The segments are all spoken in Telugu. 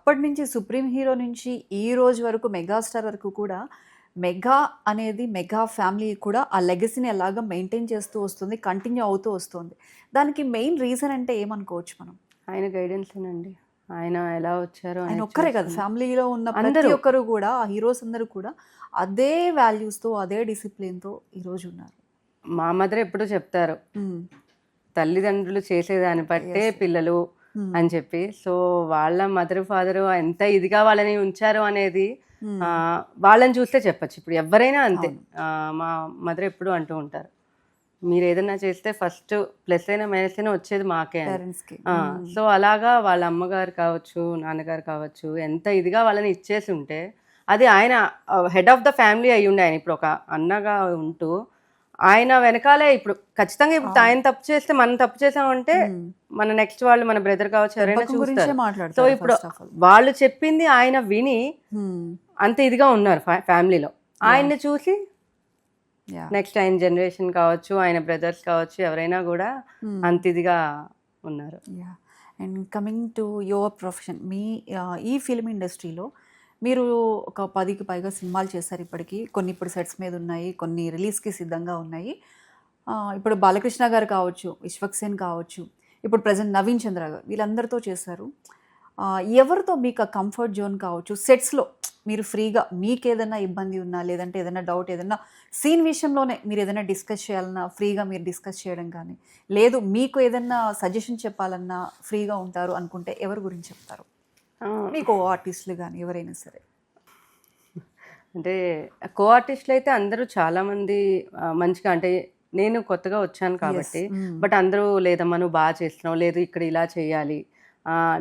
అప్పటి నుంచి సుప్రీం హీరో నుంచి ఈ రోజు వరకు మెగాస్టార్ వరకు కూడా మెగా అనేది మెగా ఫ్యామిలీ కూడా ఆ లెగసీని ఎలాగా మెయింటైన్ చేస్తూ వస్తుంది, కంటిన్యూ అవుతూ వస్తుంది. దానికి మెయిన్ రీజన్ అంటే ఏమనుకోవచ్చు మనం? ఆయన గైడెన్సేనండి. ఆయన ఎలా వచ్చారో ఆయన ఒక్కరే కదా, ఫ్యామిలీలో ఉన్న ప్రతి ఒక్కరు కూడా, ఆ హీరోస్ అందరూ కూడా అదే వాల్యూస్తో అదే డిసిప్లిన్తో ఈరోజు ఉన్నారు. మా మదర్ ఎప్పుడు చెప్తారు, తల్లిదండ్రులు చేసేదాన్ని బట్టే పిల్లలు అని చెప్పి. సో వాళ్ళ మదర్ ఫాదరు ఎంత ఇదిగా వాళ్ళని ఉంచారు అనేది వాళ్ళని చూస్తే చెప్పచ్చు. ఇప్పుడు ఎవరైనా అంతే. మా మదర్ ఎప్పుడు అంటూ ఉంటారు, మీరు ఏదైనా చేస్తే ఫస్ట్ ప్లస్ అయినా మైనస్ అయినా వచ్చేది మాకే. సో అలాగా వాళ్ళ అమ్మగారు కావచ్చు, నాన్నగారు కావచ్చు, ఎంత ఇదిగా వాళ్ళని ఇచ్చేసి ఉంటే అది ఆయన హెడ్ ఆఫ్ ద ఫ్యామిలీ అయ్యి ఉండే. ఆయన ఇప్పుడు ఒక అన్నగా ఉంటూ ఆయన వెనకాలే ఇప్పుడు ఖచ్చితంగా ఇప్పుడు ఆయన తప్పు చేస్తే మనం తప్పు చేసామంటే మన నెక్స్ట్ వాళ్ళు మన బ్రదర్ కావచ్చు ఎవరైనా చూస్తారు. సో ఇప్పుడు వాళ్ళు చెప్పింది ఆయన విని అంత ఇదిగా ఉన్నారు ఫ్యామిలీలో. ఆయన్ని చూసి నెక్స్ట్ ఆయన జనరేషన్ కావచ్చు, ఆయన బ్రదర్స్ కావచ్చు, ఎవరైనా కూడా అంత ఇదిగా ఉన్నారు. And coming to your profession, మీ ఈ ఫిల్మ్ ఇండస్ట్రీలో మీరు ఒక 10కి పైగా సినిమాలు చేశారు ఇప్పటికీ. కొన్ని ఇప్పుడు సెట్స్ మీద ఉన్నాయి, కొన్ని రిలీజ్కి సిద్ధంగా ఉన్నాయి. ఇప్పుడు బాలకృష్ణ గారు కావచ్చు, విశ్వక్సేన్ కావచ్చు, ఇప్పుడు ప్రజెంట్ నవీన్ చంద్ర గారు, వీళ్ళందరితో చేశారు. ఎవరితో మీకు ఆ కంఫర్ట్ జోన్ కావచ్చు, సెట్స్లో మీరు ఫ్రీగా మీకు ఏదైనా ఇబ్బంది ఉన్నా, లేదంటే ఏదైనా డౌట్, ఏదైనా సీన్ విషయంలోనే మీరు ఏదైనా డిస్కస్ చేయాలన్నా ఫ్రీగా మీరు డిస్కస్ చేయడం కానీ, లేదు మీకు ఏదైనా సజెషన్ చెప్పాలన్నా ఫ్రీగా ఉంటారు అనుకుంటే ఎవరి గురించి చెప్తారు? మీకు ఆర్టిస్టులు కానీ ఎవరైనా సరే. అంటే కో ఆర్టిస్టులు అయితే అందరూ చాలామంది మంచిగా, అంటే నేను కొత్తగా వచ్చాను కాబట్టి, బట్ అందరూ లేదమ్మా నువ్వు బాగా చేస్తున్నావు, లేదు ఇక్కడ ఇలా చేయాలి.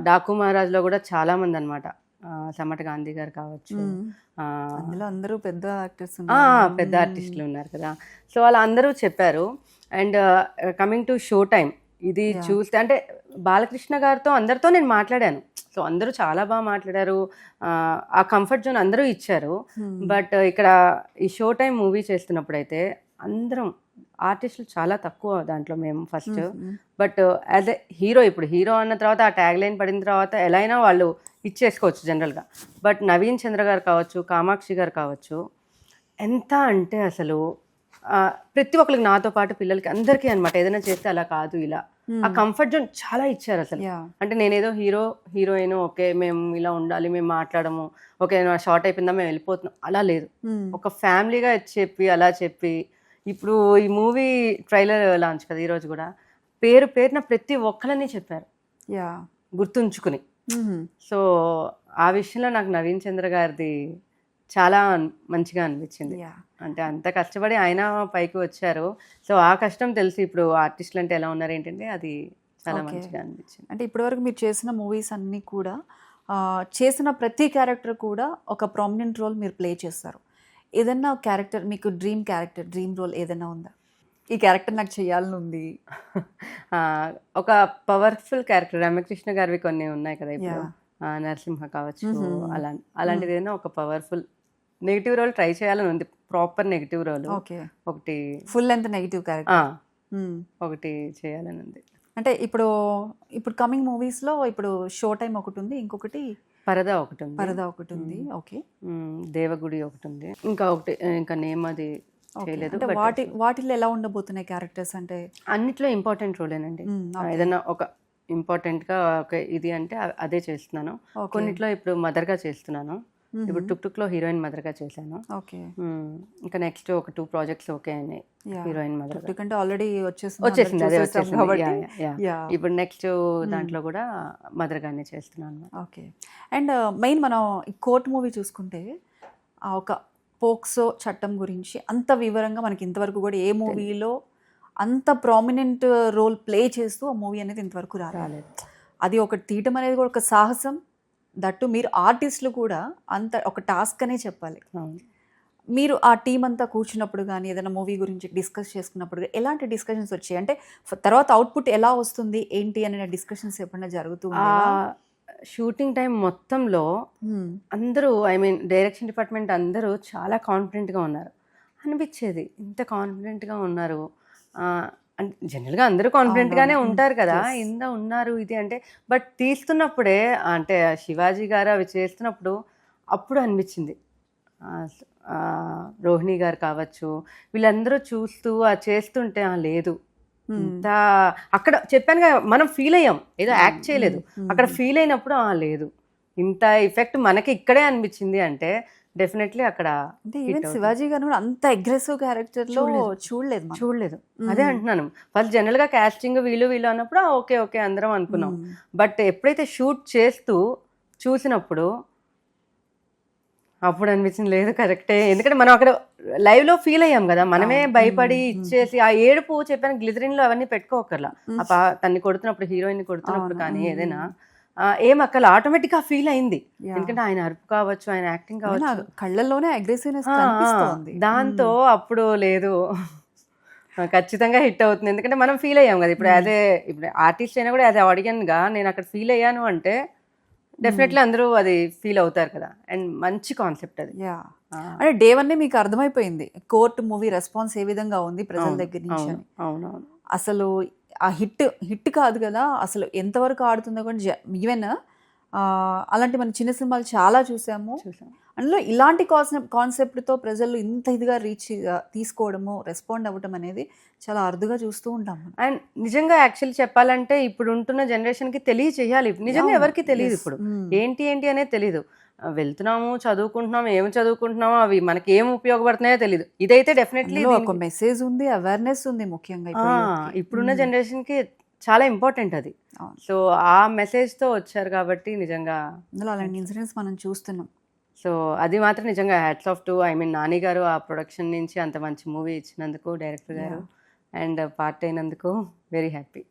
డాకు మహారాజ్లో కూడా చాలామంది అనమాట, సమట గాంధీ గారు కావచ్చు, అందులో అందరూ పెద్ద యాక్టర్స్, పెద్ద ఆర్టిస్టులు ఉన్నారు కదా. సో వాళ్ళు అందరూ చెప్పారు. And coming to show time, ఇది చూస్తే అంటే బాలకృష్ణ గారితో అందరితో నేను మాట్లాడాను. సో అందరూ చాలా బాగా మాట్లాడారు, ఆ కంఫర్ట్ జోన్ అందరూ ఇచ్చారు. బట్ ఇక్కడ ఈ షో టైం మూవీ చేస్తున్నప్పుడు అయితే అందరం ఆర్టిస్టులు చాలా తక్కువ దాంట్లో మేము first. But as a hero, ఇప్పుడు హీరో అన్న తర్వాత ఆ ట్యాగ్ లైన్ పడిన తర్వాత ఎలా అయినా వాళ్ళు ఇచ్చేసుకోవచ్చు జనరల్గా. బట్ నవీన్ చంద్ర గారు కావచ్చు, కామాక్షి గారు కావచ్చు, ఎంత అంటే అసలు ప్రతి ఒక్కరికి, నాతో పాటు పిల్లలకి అందరికీ అనమాట, ఏదైనా చేస్తే అలా కాదు ఇలా, ఆ కంఫర్ట్ జోన్ చాలా ఇచ్చారు అసలు. అంటే నేనేదో హీరోయిన్, ఓకే మేము ఇలా ఉండాలి, మేము మాట్లాడము, ఓకే నా షార్ట్ అయిపోయిందా మేము వెళ్ళిపోతున్నాం, అలా లేదు. ఒక ఫ్యామిలీగా చెప్పి అలా చెప్పి, ఇప్పుడు ఈ మూవీ ట్రైలర్ లాంచ్ కదా ఈరోజు కూడా, పేరున ప్రతి ఒక్కరిని చెప్పారు గుర్తుంచుకుని. సో ఆ విషయంలో నాకు నవీన్ చంద్ర గారిది చాలా మంచిగా అనిపించింది. అంటే అంత కష్టపడి ఆయన పైకి వచ్చారు. సో ఆ కష్టం తెలిసి ఇప్పుడు ఆర్టిస్టులు అంటే ఎలా ఉన్నారు ఏంటంటే అది చాలా మంచిగా అనిపించింది. అంటే ఇప్పటివరకు మీరు చేసిన మూవీస్ అన్నీ కూడా, చేసిన ప్రతి క్యారెక్టర్ కూడా ఒక ప్రామినెంట్ రోల్ మీరు ప్లే చేస్తారు. ఏదన్నా క్యారెక్టర్ మీకు డ్రీమ్ క్యారెక్టర్, డ్రీమ్ రోల్ ఏదైనా ఉందా? ఈ క్యారెక్టర్ నాకు చేయాలని ఉంది. ఒక పవర్ఫుల్ క్యారెక్టర్ రమ్యకృష్ణ గారివి కొన్ని ఉన్నాయి కదా ఇప్పుడు, నరసింహ కావచ్చు, అలాంటిది ఏదైనా ఒక పవర్ఫుల్ నెగిటివ్ రోల్ ట్రై చేయాలని ఉంది. ప్రాపర్ నెగిటివ్ రోల్ ఒకటి, ఫుల్ లెంత్ నెగిటివ్ క్యారెక్టర్ ఒకటి చేయాలని ఉంది. అంటే ఇప్పుడు కమింగ్ మూవీస్లో ఇప్పుడు షో టైం ఒకటి ఉంది, ఇంకొకటి పరదా ఒకటి ఉంది, ఓకే, దేవగుడి ఒకటి ఉంది, ఇంకా నేమ్ అది చేయలేదు. వాటిల్లో ఎలా ఉండబోతున్నాయి క్యారెక్టర్స్? అంటే అన్నిట్లో ఇంపార్టెంట్ రోలేనండి. ఏదైనా ఒక ఇంపార్టెంట్గా ఒక ఇది అంటే అదే చేస్తున్నాను. కొన్నిట్లో ఇప్పుడు మదర్గా చేస్తున్నాను. ఇప్పుడు టుక్టుక్లో హీరోయిన్ మదర్గా చేశాను. ఇంకా నెక్స్ట్ ఒక 2 ప్రాజెక్ట్స్ ఓకే అయినాయి హీరోయిన్ మదర్. అంటే ఆల్రెడీ వచ్చేసింది, అదే వచ్చేసింది. ఇప్పుడు నెక్స్ట్ దాంట్లో కూడా మదర్గానే చేస్తున్నాను. ఓకే. అండ్ మెయిన్ మనం ఈ కోర్ట్ మూవీ చూసుకుంటే, ఒక పోక్సో చట్టం గురించి అంత వివరంగా మనకి ఇంతవరకు కూడా ఏ మూవీలో అంత ప్రామినెంట్ రోల్ ప్లే చేస్తూ ఆ మూవీ అనేది ఇంతవరకు రాలేదు. అది ఒకటి తీయటం అనేది కూడా ఒక సాహసం. దట్టు మీరు ఆర్టిస్టులు కూడా అంత ఒక టాస్క్ అనే చెప్పాలి. మీరు ఆ టీం అంతా కూర్చున్నప్పుడు కానీ, ఏదైనా మూవీ గురించి డిస్కస్ చేసుకున్నప్పుడు ఎలాంటి డిస్కషన్స్ వచ్చాయి? అంటే తర్వాత అవుట్పుట్ ఎలా వస్తుంది ఏంటి అనే డిస్కషన్స్ ఎప్పుడైనా జరుగుతుంది? షూటింగ్ టైం మొత్తంలో అందరూ, ఐ మీన్ డైరెక్షన్ డిపార్ట్మెంట్ అందరూ చాలా కాన్ఫిడెంట్గా ఉన్నారు అనిపించేది. ఇంత కాన్ఫిడెంట్గా ఉన్నారు, అంటే జనరల్గా అందరూ కాన్ఫిడెంట్ గానే అవునవును. ఉంటారు కదా, Yes. ఇంత ఉన్నారు ఇది అంటే. బట్ తీస్తున్నప్పుడే అంటే శివాజీ గారు అవి చేస్తున్నప్పుడు అప్పుడు అనిపించింది ఆ, ఆ, రోహిణి గారు కావచ్చు, వీళ్ళందరూ చూస్తూ చేస్తుంటే లేదు ఇంత అక్కడ చెప్పాను కదా, మనం ఫీల్ అయ్యాం, ఏదో యాక్ట్ చేయలేదు, అక్కడ ఫీల్ అయినప్పుడు లేదు ఇంత ఎఫెక్ట్ మనకి ఇక్కడే అనిపించింది అంటే డెఫినెట్లీ అక్కడ అంటే hit ఈవెన్ అవుతుంది. శివాజీ గారు కూడా అంత అగ్రెసివ్ క్యారెక్టర్ లో చూడలేదు మనం. చూడలేదు, అదే అంటున్నాను. ఫస్ట్ జనరల్ గా కాస్టింగ్ వీళ్ళు వీళ్ళు అన్నప్పుడు ఓకే ఓకే అందరం అనుకున్నాం. బట్ ఎప్పుడైతే షూట్ చేస్తూ చూసినప్పుడు అప్పుడు అనిపించింది లేదు కరెక్టే, ఎందుకంటే మనం అక్కడ లైవ్ లో ఫీల్ అయ్యాం కదా, మనమే భయపడి ఇచ్చేసి ఆ ఏడుపు చెప్పాను గ్లిజరిన్ లో అవన్నీ పెట్టుకోకర్లా, తన్ని కొడుతున్నప్పుడు హీరోయిన్ కొడుతున్నప్పుడు కానీ ఏదైనా ఏం అక్కడ ఆటోమేటిక్ గా ఫీల్ అయింది. ఎందుకంటే ఆయన అరుపు కావచ్చు, ఆయన యాక్టింగ్ కావచ్చు, కళ్ళల్లోనే అగ్రెసివ్నెస్ కనిపిస్తోంది. దాంతో అప్పుడు లేదు ఖచ్చితంగా హిట్ అవుతుంది, ఎందుకంటే మనం ఫీల్ అయ్యాం కదా. ఇప్పుడు ఇప్పుడు ఆర్టిస్ట్ అయినా కూడా యాజ్ ఆడియన్ గా నేను అక్కడ ఫీల్ అయ్యాను అంటే డెఫినెట్లీ అందరూ అది ఫీల్ అవుతారు కదా. అండ్ మంచి కాన్సెప్ట్ అది. యా, అంటే డే వన్ మీకు అర్థమైపోయింది కోర్ట్ మూవీ రెస్పాన్స్ ఏ విధంగా ఉంది ప్రజల దగ్గర నుంచి అని. అవునవును. అసలు ఆ హిట్ కాదు కదా, అసలు ఎంతవరకు ఆడుతుందో కూడా ఈవెన్ అలాంటి మన చిన్న సినిమాలు చాలా చూసాము. అందులో ఇలాంటి కాన్సెప్ట్తో ప్రజలు ఇంత ఇదిగా తీసుకోవడము, రెస్పాండ్ అవ్వడం అనేది చాలా అరుదుగా చూస్తూ ఉంటాం. అండ్ నిజంగా యాక్చువల్లీ చెప్పాలంటే ఇప్పుడు ఉంటున్న జనరేషన్కి తెలియచేయాలి, నిజంగా ఎవరికి తెలియదు ఇప్పుడు ఏంటి ఏంటి అనేది తెలియదు. వెళ్తున్నాము, చదువుకుంటున్నాము, ఏమి చదువుకుంటున్నామో అవి మనకి ఏం ఉపయోగపడుతున్నాయో తెలియదు. ఇదైతే డెఫినెట్లీ ఒక మెసేజ్ ఉంది, అవేర్నెస్ ఉంది ముఖ్యంగా ఇప్పుడున్న జనరేషన్కి చాలా ఇంపార్టెంట్ అది. సో ఆ మెసేజ్తో వచ్చారు కాబట్టి నిజంగా అందులో అలాంటి ఇన్సిడెంట్స్ మనం చూస్తున్నాం. సో అది మాత్రం నిజంగా హ్యాట్స్ ఆఫ్ టు నాని గారు, ఆ ప్రొడక్షన్ నుంచి అంత మంచి మూవీ ఇచ్చినందుకు, డైరెక్టర్ గారు, అండ్ పార్ట్ అయినందుకు వెరీ హ్యాపీ.